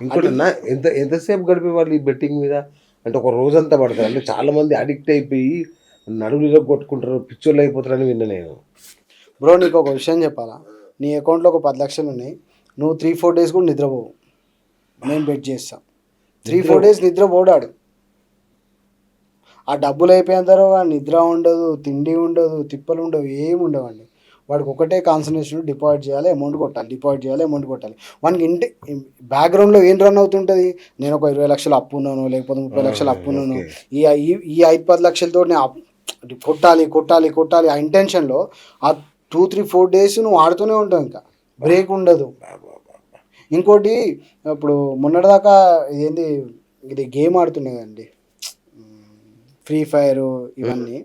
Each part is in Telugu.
ఇంకోటి అన్న ఎంతసేపు గడిపే వాళ్ళు ఈ బెట్టింగ్ మీద అంటే ఒక రోజంతా పడతారు అంటే చాలా మంది అడిక్ట్ అయిపోయి నడువులో కొట్టుకుంటారు పిచ్చోళ్ళు అయిపోతారని విన్నా నేను. బ్రో నీకు ఒక విషయం చెప్పాలా, నీ అకౌంట్లో ఒక 10 లక్షలు ఉన్నాయి, నువ్వు 3-4 డేస్ కూడా నిద్రపోవు. నేను బెట్ చేస్తా 3-4 డేస్ నిద్రపోడాడు. ఆ డబ్బులు అయిపోయిన తర్వాత నిద్ర ఉండదు, తిండి ఉండదు, తిప్పలు ఉండవు, ఏమి ఉండవండి. వాడికి ఒకటే కాన్సన్ట్రేషన్, డిపాజిట్ చేయాలి, అమౌంట్ కొట్టాలి, డిపాజిట్ చేయాలి, అమౌంట్ కొట్టాలి. వానికి ఇంటి బ్యాక్గ్రౌండ్లో ఏం రన్ అవుతుంటుంది, నేను ఒక 20 లక్షలు అప్పు ఉన్నాను, లేకపోతే 30 లక్షలు అప్పు ఉన్నాను, ఈ ఈ 5-10 లక్షలతో నేను కొట్టాలి కొట్టాలి కొట్టాలి ఆ ఇంటెన్షన్లో ఆ 2-3-4 డేస్ నువ్వు ఆడుతూనే ఉంటావు, ఇంకా బ్రేక్ ఉండదు. ఇంకోటి ఇప్పుడు మొన్నటిదాకా ఏంది ఇది గేమ్ ఆడుతున్నాయండి, ఫ్రీ ఫైర్ ఇవన్నీ,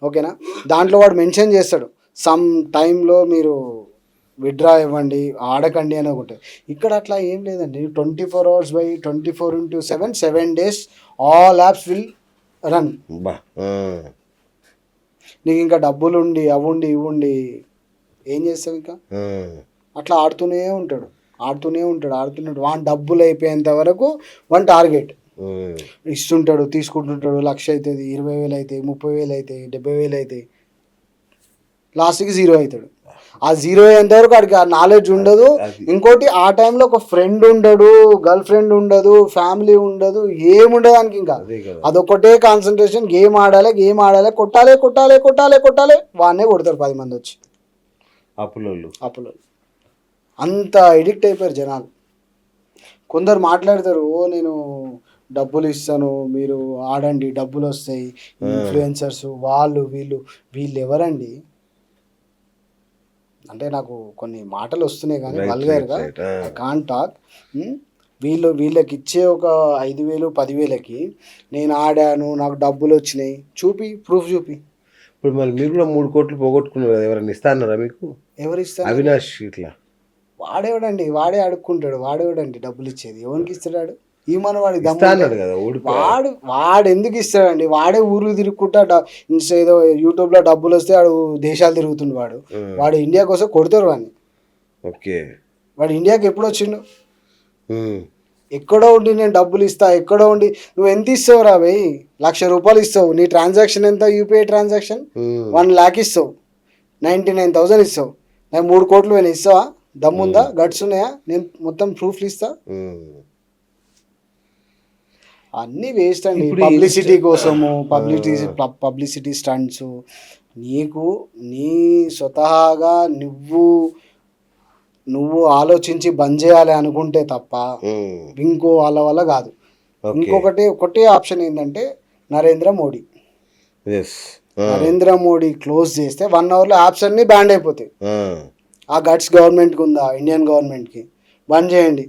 ఓకేనా. దాంట్లో వాడు మెన్షన్ చేస్తాడు సమ్ టైంలో మీరు విత్డ్రా ఇవ్వండి, ఆడకండి అని ఒకటి. ఇక్కడ అట్లా ఏం లేదండి, 24 hours by 24/7 7 days all apps will run. నీకు ఇంకా డబ్బులు ఉండి అవుండి ఇవ్వండి ఏం చేస్తావు, ఇంకా అట్లా ఆడుతూనే ఉంటాడు వాని డబ్బులు అయిపోయేంత వరకు వన్ టార్గెట్ ఇస్తుంటాడు, తీసుకుంటుంటాడు. 1,00,000 అవుతుంది, 20,000 అవుతాయి, 30,000 అవుతాయి, 70,000 అవుతాయి, లాస్ట్కి 0 అవుతాడు. ఆ 0 అయ్యేంతవరకు వాడికి ఆ నాలెడ్జ్ ఉండదు. ఇంకోటి ఆ టైంలో ఒక ఫ్రెండ్ ఉండడు, గర్ల్ ఫ్రెండ్ ఉండదు, ఫ్యామిలీ ఉండదు, ఏముండదు దానికి. ఇంకా అదొకటే కాన్సన్ట్రేషన్, గేమ్ ఆడాలి కొట్టాలి కొట్టాలి కొట్టాలి కొట్టాలి. వాడినే కొడతారు 10 మంది వచ్చి, అప్పులో. అంత ఎడిక్ట్ అయిపోయారు జనాలు. కొందరు మాట్లాడతారు, నేను డబ్బులు ఇస్తాను మీరు ఆడండి డబ్బులు వస్తాయి, ఇన్ఫ్లుయెన్సర్స్ వాళ్ళు వీళ్ళు ఎవరండి అంటే నాకు కొన్ని మాటలు వస్తున్నాయి కానీ వల్గర్గా ఐ కాంట్ టాక్. వీళ్ళకి ఇచ్చే ఒక 5,000 10,000కి నేను ఆడాను, నాకు డబ్బులు వచ్చినాయి, ప్రూఫ్ చూపి. ఇప్పుడు మరి మీరు కూడా 3 కోట్లు పోగొట్టుకున్నారు కదా, ఎవరైనా ఇస్తా అన్నారా మీకు? ఎవరు ఇస్తారు? అవినాష్ ఇట్లా వాడే అడుక్కుంటాడు, వాడేవాడండి డబ్బులు ఇచ్చేది, ఎవరికి ఇస్తాడు? ఈ మన వాడికి వాడు ఎందుకు ఇస్తాడండి? వాడే ఊరు తిరుగుకుంటా ఏదో యూట్యూబ్లో డబ్బులు వస్తే వాడు దేశాలు తిరుగుతుండు. వాడు ఇండియా కోసం కొడతారు వాడిని. ఓకే, వాడు ఇండియాకి ఎప్పుడు వచ్చిండు? ఎక్కడో ఉండి నేను డబ్బులు ఇస్తా, ఎక్కడో ఉండి నువ్వు ఎంత ఇస్తావు రా భయ్? 1,00,000 రూపాయలు ఇస్తావు, నీ ట్రాన్సాక్షన్ ఎంత? యూపీఐ ట్రాన్సాక్షన్ 1 lakh ఇస్తావు, 99,000 ఇస్తావు, నేను 3 కోట్లు నేను ఇస్తావా? దమ్ముందా? గట్స్ ఉన్నాయా? నేను మొత్తం ప్రూఫ్లు ఇస్తా. అన్నీ వేస్ట్ అండి, పబ్లిసిటీ కోసము, పబ్లిసిటీ స్టంట్స్. నీ స్వతహాగా నువ్వు ఆలోచించి బంద్ చేయాలి అనుకుంటే తప్ప ఇంకో వాళ్ళ వల్ల కాదు. ఒకటే ఆప్షన్ ఏంటంటే నరేంద్ర మోడీ క్లోజ్ చేస్తే 1 hourలో యాప్స్ అన్నీ బ్యాన్ అయిపోతాయి. ఆ గట్స్ గవర్నమెంట్కి ఉందా? ఇండియన్ గవర్నమెంట్కి. బంద్ చేయండి,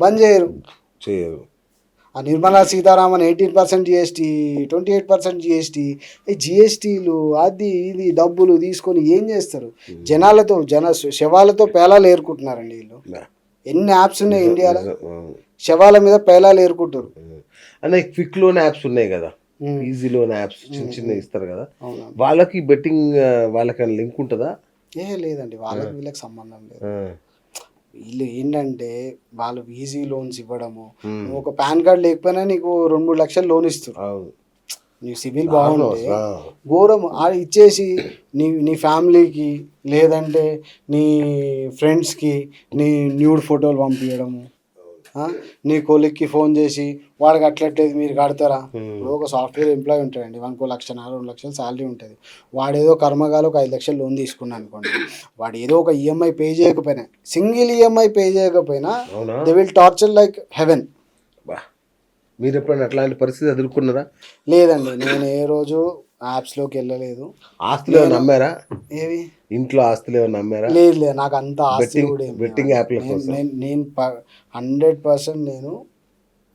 బంద్ చేయరు. ఆ నిర్మలా సీతారామన్ 18% GST, 28% GST, ఈ GSTలు అది ఇది డబ్బులు తీసుకొని ఏం చేస్తారు? శవాలతో పేలాలు ఏరుకుంటున్నారండి వీళ్ళు. ఎన్ని యాప్స్ ఉన్నాయి ఇండియాలో, శవాల మీద పేలాలు ఏరుకుంటారు. అన్న క్విక్ లోన్ యాప్స్ ఉన్నాయి కదా, ఈజీ లోన్ యాప్స్ చిన్న ఇస్తారు కదా, వాళ్ళకి బెట్టింగ్ వాళ్ళకి లింక్ ఉంటుందా? లేదండి, వీళ్ళకి సంబంధం లేదు. వీళ్ళు ఏంటంటే వాళ్ళు ఈజీ లోన్స్ ఇవ్వడము, నువ్వు ఒక పాన్ కార్డ్ లేకపోయినా నీకు 2-3 లక్షలు లోన్ ఇస్తారు. నీ సిబిల్ బాగుంటే ఘోరం ఇచ్చేసి నీ ఫ్యామిలీకి లేదంటే నీ ఫ్రెండ్స్కి నీ న్యూడ్ ఫోటోలు పంపించడము, నీ కొలిక్కి ఫోన్ చేసి వాడికి అట్లట్లేదు మీరు కడతారా? ఇప్పుడు ఒక సాఫ్ట్వేర్ ఎంప్లాయీ ఉంటాడండి, వానికి 1,00,000 2 లక్షలు శాలరీ ఉంటుంది. వాడేదో కర్మగాలు ఒక 5 లక్షలు లోన్ తీసుకున్నాను అనుకోండి, వాడు ఏదో ఒక ఈఎంఐ పే చేయకపోయినా, సింగిల్ ఈఎంఐ పే చేయకపోయినా they will torture like heaven. మీరు ఎప్పుడైనా అట్లాంటి పరిస్థితి ఎదుర్కొన్నారా? లేదండి, నేను ఏ రోజు యాప్స్లోకి వెళ్ళలేదు. ఆస్తులు ఏమైనా నమ్మారా? ఏవి ఇంట్లో ఆస్తులు ఏమైనా నమ్మారా? లేదు, నాకు అంత ఆస్తి కూడా బెట్టింగ్ యాప్ల కోసం నేను 100%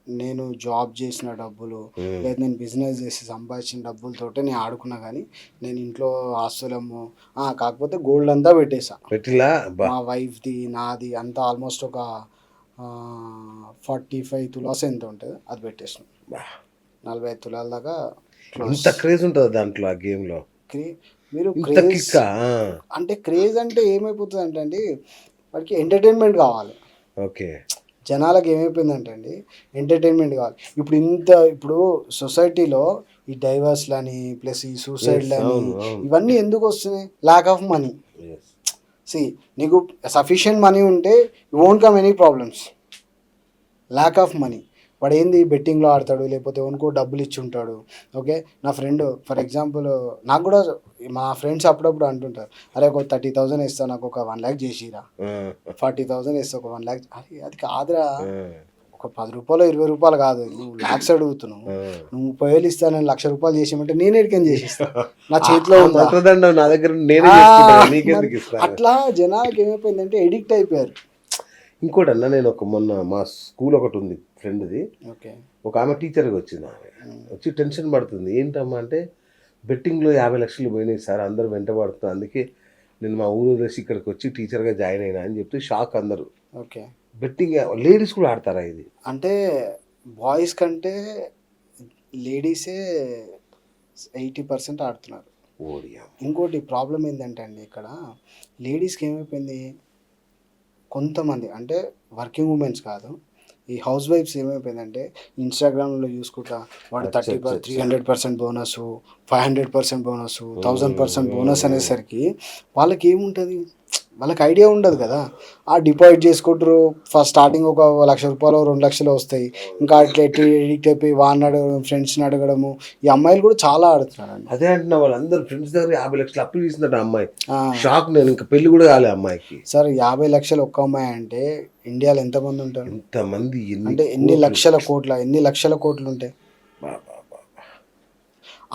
నేను జాబ్ చేసిన డబ్బులు లేదా నేను బిజినెస్ చేసి సంపాదించిన డబ్బులతోటే నేను ఆడుకున్నా. కానీ నేను ఇంట్లో ఆస్తులము కాకపోతే గోల్డ్ అంతా పెట్టేసా. మా వైఫ్ది నాది అంతా ఆల్మోస్ట్ ఒక 45 తులాస్ ఎంత ఉంటుంది అది పెట్టేసాం. 45 తులాల దాకా. ఇంత క్రేజ్ ఉంటుంది దాంట్లో, ఆ గేమ్లో. మీరు అంటే క్రేజ్ అంటే ఏమైపోతుంది అంటే అండి, వాడికి ఎంటర్టైన్మెంట్ కావాలి. ఓకే, జనాలకు ఏమైపోయిందంటే అండి ఎంటర్టైన్మెంట్ కావాలి. ఇప్పుడు సొసైటీలో ఈ డైవర్స్లని ప్లస్ ఈ సూసైడ్లని ఇవన్నీ ఎందుకు వస్తున్నాయి? Lack of money. నీకు సఫిషియెంట్ మనీ ఉంటే you won't come any problems. Lack of money, వాడు ఏంది బెట్టింగ్లో ఆడతాడు, లేకపోతే ఎవరికో డబ్బులు ఇచ్చి ఉంటాడు. ఓకే, నా ఫ్రెండ్ ఫర్ ఎగ్జాంపుల్, నాకు కూడా మా ఫ్రెండ్స్ అప్పుడప్పుడు అంటుంటారు, అరే ఒక 30,000 ఇస్తా నాకు ఒక 1 lakh చేసిరా, 40,000 ఇస్తా ఒక 1 lakh. అరే అది కాదురా, ఒక 10 రూపాయలు 20 రూపాయలు కాదు, నువ్వు లాక్స్ అడుగుతున్నావు. నువ్వు 30,000 ఇస్తా, నేను 1,00,000 రూపాయలు చేసేమంటే నేను ఎడికని చేసిస్తా, నా చేతిలో నా దగ్గర. అట్లా జనాలకు ఏమైపోయిందంటే ఎడిక్ట్ అయిపోయారు. ఇంకోటి అన్న, నేను మొన్న మా స్కూల్ ఒకటి ఉంది ఫ్రెండ్ది, ఓకే, ఒక ఆమె టీచర్గా వచ్చింది. ఆమె వచ్చి టెన్షన్ పడుతుంది. ఏంటమ్మా అంటే, బెట్టింగ్లో 50 లక్షలు పోయినాయి సార్, అందరూ వెంటబడుతున్నారు, అందుకే నేను మా ఊరు వదిలేసి ఇక్కడికి వచ్చి టీచర్గా జాయిన్ అయినా అని చెప్తే షాక్ అందరూ. ఓకే, బెట్టింగ్ లేడీస్ కూడా ఆడతారా ఇది? అంటే బాయ్స్ కంటే లేడీసే 80% ఆడుతున్నారు. ఇంకోటి ప్రాబ్లం ఏంటంటే అండి, ఇక్కడ లేడీస్కి ఏమైపోయింది, కొంతమంది అంటే వర్కింగ్ ఉమెన్స్ కాదు, ఈ హౌస్ వైఫ్స్ ఏమైపోయిందంటే ఇన్స్టాగ్రామ్లో చూసుకుంటా వాడు 300% బోనస్, 500% బోనస్, 1000% బోనస్ అనేసరికి వాళ్ళకి ఏముంటుంది, వాళ్ళకి ఐడియా ఉండదు కదా. ఆ డిపాజిట్ చేసుకుంటారు, ఫస్ట్ స్టార్టింగ్ ఒక 1,00,000 రూపాయలు 2 లక్షలు వస్తాయి. ఇంకా అట్లా ఎడిక్ట్ అయిపోయి వాడిని అడగడం, ఫ్రెండ్స్ని అడగడము. ఈ అమ్మాయిలు కూడా చాలా ఆడుతున్నారండి. అదే అంటున్నా, వాళ్ళందరూ ఫ్రెండ్స్ దగ్గర 50 లక్షలు అప్పు తీసుకుంటాడు అమ్మాయి. షాక్. నేను ఇంకా పెళ్లి కూడా కాలే అమ్మాయికి. సార్ 50 లక్షలు ఒక్క అమ్మాయి అంటే ఇండియాలో ఎంతమంది ఉంటారు? ఎంతమంది అంటే ఎన్ని లక్షల కోట్లు ఉంటాయి.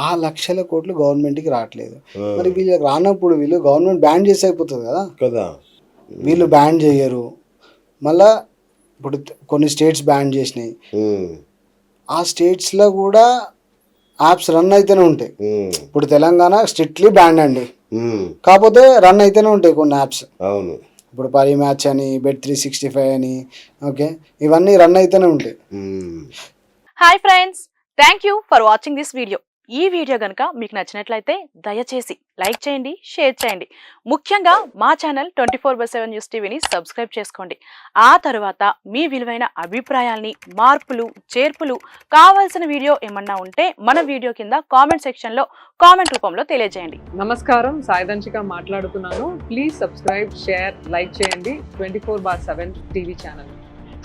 ఆ లక్షల కోట్లు గవర్నమెంట్కి రావట్లేదు. మరి వీళ్ళకి రానప్పుడు వీళ్ళు గవర్నమెంట్ బ్యాన్ చేసి అయిపోతుంది కదా. వీళ్ళు బ్యాన్ చేయరు. మళ్ళా ఇప్పుడు కొన్ని స్టేట్స్ బ్యాన్ చేసినాయి, ఆ స్టేట్స్లో కూడా యాప్స్ రన్ అయితేనే ఉంటాయి. ఇప్పుడు తెలంగాణ స్ట్రిక్ట్లీ బ్యాన్ అండి, కాకపోతే రన్ అయితేనే ఉంటాయి కొన్ని యాప్స్. అవును, ఇప్పుడు పరి మ్యాచ్ అని, Bet365 అని, ఓకే, ఇవన్నీ రన్ అయితేనే ఉంటాయి. Hi friends, thank you for watching this video. ఈ వీడియో కనుక మీకు నచ్చినట్లయితే దయచేసి లైక్ చేయండి, షేర్ చేయండి. ముఖ్యంగా మా ఛానల్ 24/7 న్యూస్ టీవీని సబ్స్క్రైబ్ చేసుకోండి. ఆ తర్వాత మీ విలువైన అభిప్రాయాల్ని, మార్పులు, చేర్పులు, కావాల్సిన వీడియో ఏమన్నా ఉంటే మన వీడియో కింద కామెంట్ సెక్షన్లో కామెంట్ రూపంలో తెలియజేయండి. నమస్కారం, సాయిదంచిక మాట్లాడుతున్నాను. ప్లీజ్ సబ్స్క్రైబ్, షేర్, లైక్ చేయండి 24/7 టీవీ ఛానల్.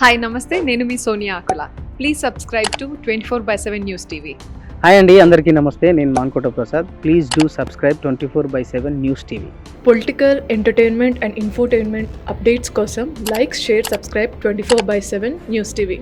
హాయ్ నమస్తే, నేను మీ Sonia Akula. Please subscribe to 24/7 news TV. Hi అండి, అందరికీ నమస్తే. నేను Mankota Prasad. Please do subscribe 24/7 news TV. Political, entertainment and infotainment updates కోసం like, share, subscribe 24/7 news TV.